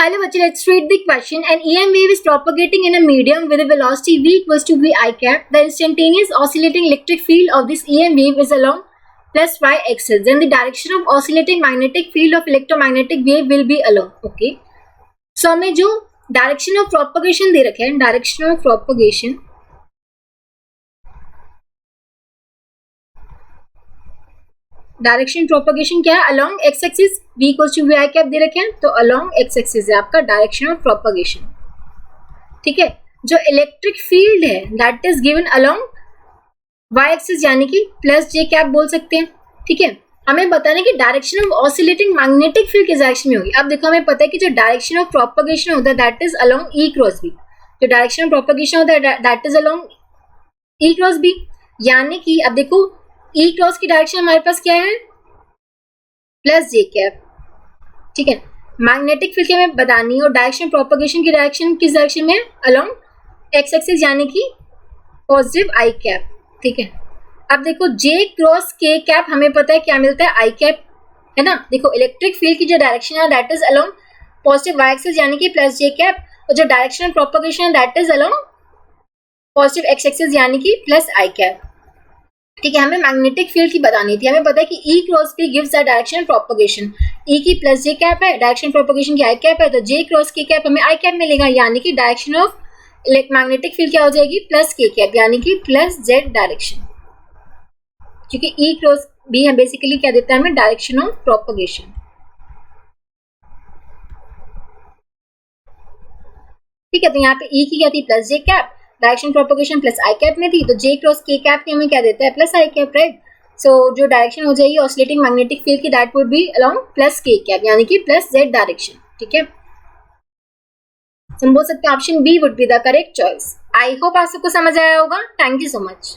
Hello बच्चे, let's read the question. An EM wave is propagating in a medium with a velocity v equals to v I cap. The instantaneous oscillating electric field of this EM wave is along plus y axis. Then the direction of oscillating magnetic field of electromagnetic wave will be along. Okay. So हमें जो direction of propagation दे रखे हैं, direction of propagation direction propagation क्या है, along x axis v equals to v i cap दे रखे हैं, तो अलोंग एक्स एक्सिस है आपका डायरेक्शन ऑफ प्रोपगेशन. ठीक है, जो इलेक्ट्रिक फील्ड है that is given along y axis यानी कि प्लस जे कैप बोल सकते हैं. ठीक है, हमें बताना है कि direction of oscillating magnetic field किस डायरेक्शन में होगी. अब देखो हमें पता है कि जो डायरेक्शन ऑफ प्रोपगेशन होता है that is along E cross B. जो डायरेक्शन ऑफ प्रोपगेशन होता है that is along E cross B, यानी कि अब देखो ई क्रॉस की डायरेक्शन हमारे पास क्या है, प्लस जे कैप. ठीक है, मैग्नेटिक फील्ड की हमें बतानी है और डायरेक्शन प्रोपगेशन की डायरेक्शन किस डायरेक्शन में है, अलोंग एक्स एक्सिस यानी कि पॉजिटिव आई कैप. ठीक है, अब देखो जे क्रॉस के कैप हमें पता है क्या मिलता है, आई कैप है ना. देखो इलेक्ट्रिक फील्ड की जो डायरेक्शन है that is along positive Y axis यानी कि प्लस जे कैप, और जो डायरेक्शन ऑफ प्रोपगेशन है that is along positive X axis यानी कि प्लस आई कैप. ठीक है, हमें मैग्नेटिक फील्ड की बतानी थी. हमें पता है कि E cross P gives the direction propagation. E की प्लस जे कैप है, डायरेक्शन प्रोपगेशन की आई कैप है, तो जे क्रॉस के कैप हमें आई कैप मिलेगा, यानी कि डायरेक्शन ऑफ मैग्नेटिक फील्ड क्या हो जाएगी, प्लस के कैप यानी कि प्लस जेड डायरेक्शन. क्योंकि ई क्रॉस बी है बेसिकली क्या देता है हमें, डायरेक्शन ऑफ प्रोपगेशन. ठीक है, तो यहाँ पे ई की क्या थी, प्लस जे कैप, डायरेक्शन प्रोपगेशन प्लस आई कैप में थी, तो जे क्रॉस के कैप की हमें क्या देता है, प्लस आई कैप. राइट, सो जो डायरेक्शन हो जाएगी ऑसिलेटिंग मैग्नेटिक फील्ड की that would be along plus के कैप यानी कि प्लस जेड डायरेक्शन. ठीक है, हम बोल सकते हैं option B would be the correct choice. I hope आप सबको समझ आया होगा. Thank you so much.